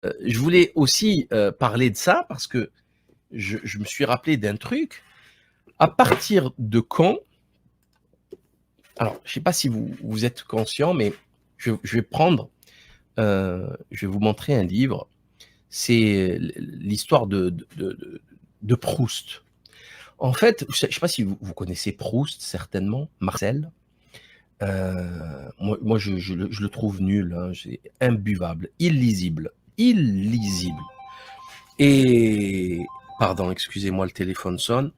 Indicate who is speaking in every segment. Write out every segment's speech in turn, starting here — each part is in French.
Speaker 1: Je voulais aussi parler de ça parce que je me suis rappelé d'un truc. À partir de quand, alors je ne sais pas si vous êtes conscient, mais je vais prendre, je vais vous montrer un livre. C'est l'histoire de Proust. En fait, je ne sais pas si vous connaissez Proust, certainement, Marcel. Moi je le trouve nul, hein, c'est imbuvable, illisible, illisible. Et, pardon, excusez-moi, le téléphone sonne.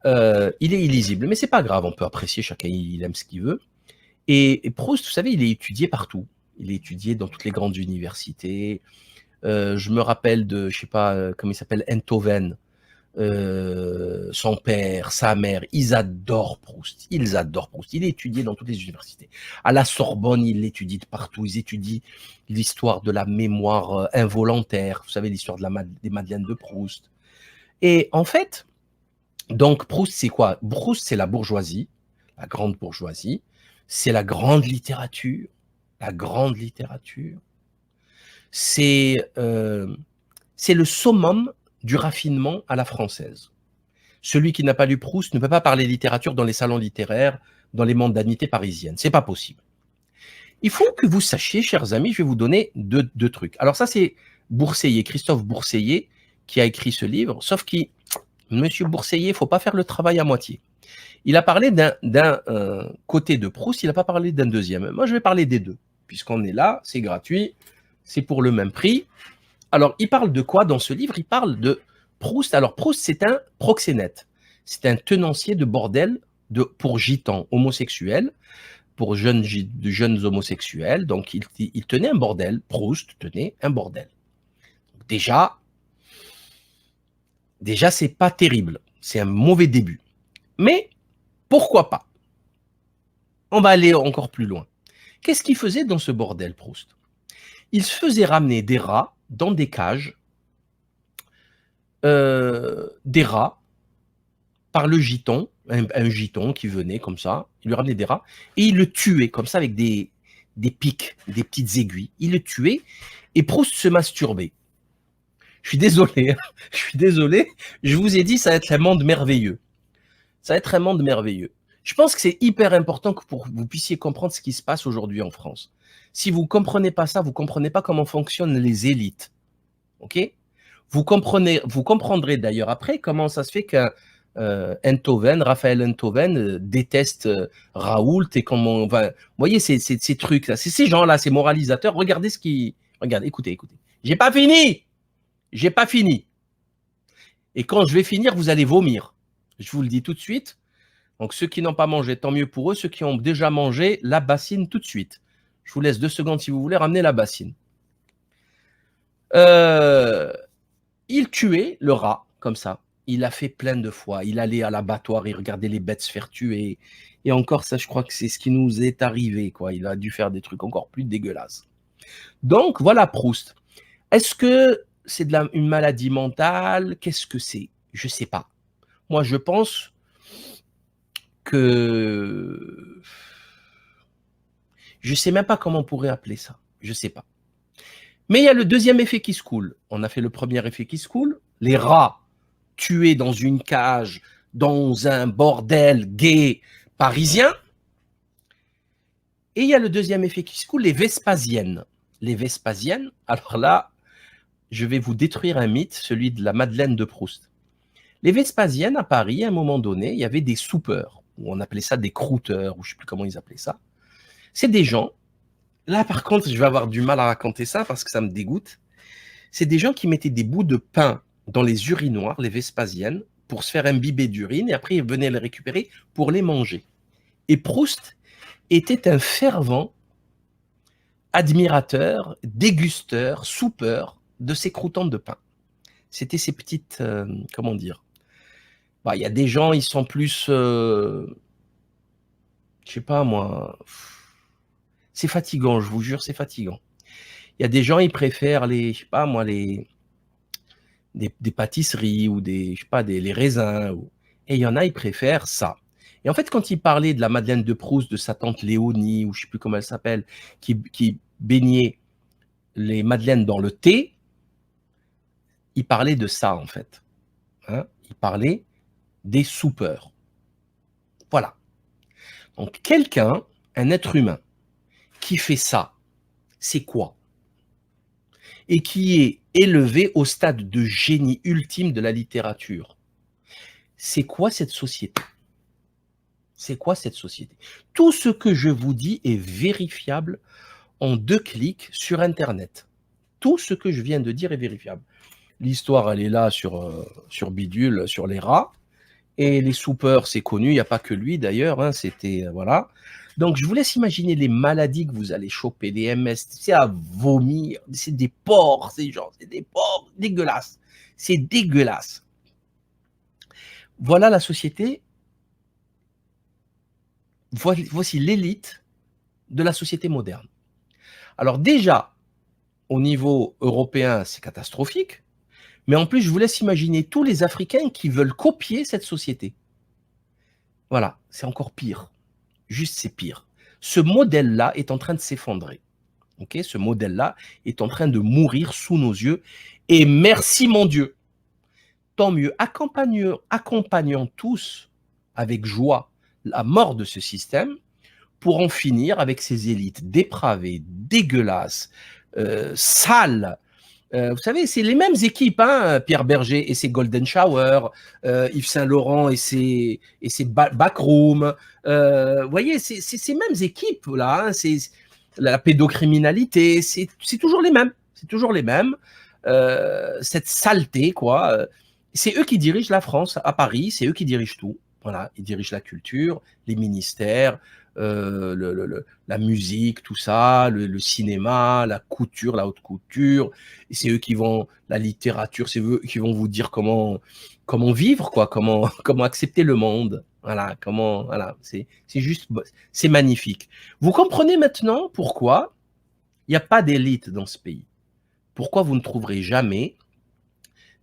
Speaker 1: Il est illisible, mais c'est pas grave, on peut apprécier, chacun il aime ce qu'il veut. Et Proust, vous savez, il est étudié partout. Il est étudié dans toutes les grandes universités. Je me rappelle de, je sais pas, comment il s'appelle, Enthoven, son père, sa mère, ils adorent Proust. Ils adorent Proust. Il est étudié dans toutes les universités. À la Sorbonne, il l'étudie de partout. Ils étudient l'histoire de la mémoire involontaire. Vous savez, l'histoire des Madeleines de Proust. Et en fait, donc Proust, c'est quoi? Proust, c'est la bourgeoisie, la grande bourgeoisie. C'est la grande littérature. La grande littérature. C'est le summum du raffinement à la française. Celui qui n'a pas lu Proust ne peut pas parler littérature dans les salons littéraires, dans les mondanités parisiennes. C'est pas possible. Il faut que vous sachiez, chers amis, je vais vous donner deux trucs. Alors ça, c'est Bourseiller, Christophe Bourseiller, qui a écrit ce livre, sauf que Monsieur Bourseiller, il ne faut pas faire le travail à moitié. Il a parlé d'un côté de Proust, il n'a pas parlé d'un deuxième. Moi, je vais parler des deux, puisqu'on est là, c'est gratuit, c'est pour le même prix. Alors, il parle de quoi dans ce livre? Il parle de Proust. Alors, Proust, c'est un proxénète. C'est un tenancier de bordel pour gitans homosexuels, pour jeunes homosexuels. Donc, il tenait un bordel. Proust tenait un bordel. Déjà, c'est pas terrible. C'est un mauvais début. Mais pourquoi pas? On va aller encore plus loin. Qu'est-ce qu'il faisait dans ce bordel, Proust? Il se faisait ramener des rats dans des cages, des rats, par le giton, un giton qui venait comme ça, il lui ramenait des rats, et il le tuait comme ça avec des pics, des petites aiguilles. Il le tuait, et Proust se masturbait. Je suis désolé, je suis désolé, je vous ai dit, ça va être un monde merveilleux. Ça va être un monde merveilleux. Je pense que c'est hyper important que pour que vous puissiez comprendre ce qui se passe aujourd'hui en France. Si vous ne comprenez pas ça, vous ne comprenez pas comment fonctionnent les élites. Ok? Vous comprendrez d'ailleurs après comment ça se fait qu'un Raphaël Enthoven déteste Raoult et comment. Enfin, vous voyez ces trucs-là, c'est ces gens-là, ces moralisateurs. Regardez ce qui. Regardez, écoutez. J'ai pas fini. J'ai pas fini. Et quand je vais finir, vous allez vomir. Je vous le dis tout de suite. Donc, ceux qui n'ont pas mangé, tant mieux pour eux. Ceux qui ont déjà mangé, la bassine tout de suite. Je vous laisse 2 secondes si vous voulez, ramener la bassine. Il tuait le rat, comme ça. Il a fait plein de fois. Il allait à l'abattoir, il regardait les bêtes se faire tuer. Et encore, ça, je crois que c'est ce qui nous est arrivé, quoi. Il a dû faire des trucs encore plus dégueulasses. Donc, voilà Proust. Est-ce que c'est une maladie mentale? Qu'est-ce que c'est? Je ne sais pas. Moi, je pense que je ne sais même pas comment on pourrait appeler ça. Je ne sais pas. Mais il y a le deuxième effet qui se coule. On a fait le premier effet qui se coule. Les rats tués dans une cage, dans un bordel gay parisien. Et il y a le deuxième effet qui se coule, les Vespasiennes. Les Vespasiennes, alors là, je vais vous détruire un mythe, celui de la Madeleine de Proust. Les Vespasiennes, à Paris, à un moment donné, il y avait des soupeurs, ou on appelait ça des croûteurs, ou je ne sais plus comment ils appelaient ça. C'est des gens, là par contre, je vais avoir du mal à raconter ça parce que ça me dégoûte. C'est des gens qui mettaient des bouts de pain dans les urinoirs, les Vespasiennes, pour se faire imbiber d'urine, et après ils venaient les récupérer pour les manger. Et Proust était un fervent admirateur, dégusteur, soupeur de ces croûtons de pain. C'était ces petites, comment dire, il y a des gens, ils sont plus, je sais pas moi, c'est fatigant, je vous jure, c'est fatigant. Il y a des gens, ils préfèrent les, je sais pas moi, des pâtisseries ou les raisins. Et il y en a, ils préfèrent ça. Et en fait, quand il parlait de la Madeleine de Proust, de sa tante Léonie, ou je ne sais plus comment elle s'appelle, qui baignait les madeleines dans le thé, il parlait de ça, en fait. Hein. Il parlait des soupeurs. Voilà. Donc, quelqu'un, un être humain, qui fait ça, c'est quoi? Et qui est élevé au stade de génie ultime de la littérature. C'est quoi cette société? C'est quoi cette société? Tout ce que je vous dis est vérifiable en 2 clics sur internet. Tout ce que je viens de dire est vérifiable. L'histoire, elle est là sur Bidule, sur les rats. Et les soupeurs, c'est connu, il n'y a pas que lui d'ailleurs, hein, c'était, voilà. Donc, je vous laisse imaginer les maladies que vous allez choper, les MS, c'est à vomir, c'est des porcs, c'est des porcs dégueulasses. C'est dégueulasse. Voilà la société, voici l'élite de la société moderne. Alors déjà, au niveau européen, c'est catastrophique, mais en plus, je vous laisse imaginer tous les Africains qui veulent copier cette société. Voilà, c'est encore pire. Juste, c'est pire. Ce modèle-là est en train de s'effondrer. Okay, ce modèle-là est en train de mourir sous nos yeux. Et merci mon Dieu. Tant mieux. Accompagnons tous avec joie la mort de ce système pour en finir avec ces élites dépravées, dégueulasses, sales. Vous savez, c'est les mêmes équipes, hein, Pierre Berger et ses Golden Shower, Yves Saint-Laurent et ses Backrooms. Vous voyez, c'est ces mêmes équipes là. Hein, c'est la pédocriminalité, c'est toujours les mêmes. C'est toujours les mêmes. Cette saleté, quoi. C'est eux qui dirigent la France à Paris. C'est eux qui dirigent tout. Voilà, ils dirigent la culture, les ministères, la musique, tout ça, le cinéma, la couture, la haute couture. Et c'est eux qui vont, la littérature, c'est eux qui vont vous dire comment vivre, quoi, comment accepter le monde. Voilà, voilà, c'est juste, c'est magnifique. Vous comprenez maintenant pourquoi il n'y a pas d'élite dans ce pays. Pourquoi vous ne trouverez jamais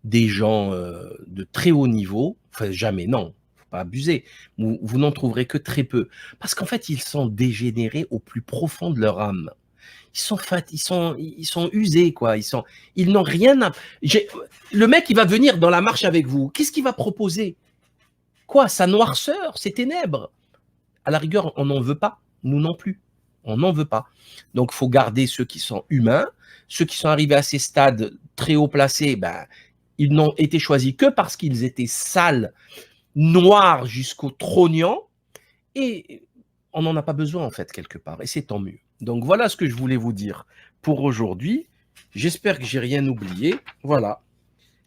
Speaker 1: des gens de très haut niveau, enfin jamais, non, faut pas abuser, vous n'en trouverez que très peu. Parce qu'en fait, ils sont dégénérés au plus profond de leur âme. Ils sont usés, quoi. Ils n'ont rien à... Le mec, il va venir dans la marche avec vous. Qu'est-ce qu'il va proposer? Quoi? Sa noirceur, ses ténèbres? À la rigueur, on n'en veut pas. Nous non plus. On n'en veut pas. Donc, il faut garder ceux qui sont humains. Ceux qui sont arrivés à ces stades très haut placés, ben, ils n'ont été choisis que parce qu'ils étaient sales, noirs jusqu'au trognon. Et on n'en a pas besoin, en fait, quelque part. Et c'est tant mieux. Donc, voilà ce que je voulais vous dire pour aujourd'hui. J'espère que j'ai rien oublié. Voilà.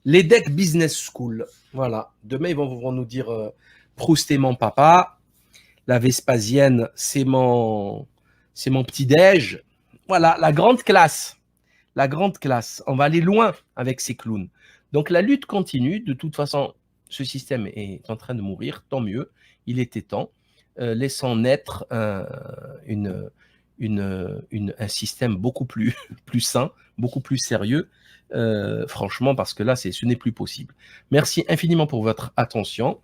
Speaker 1: Les decks Business School. Voilà. Demain, ils vont nous dire Proust est mon papa. La Vespasienne, c'est mon petit-déj. Voilà, la grande classe. La grande classe. On va aller loin avec ces clowns. Donc, la lutte continue. De toute façon, ce système est en train de mourir. Tant mieux. Il était temps. Laissant naître un système beaucoup plus sain, beaucoup plus sérieux, franchement, parce que là, ce n'est plus possible. Merci infiniment pour votre attention.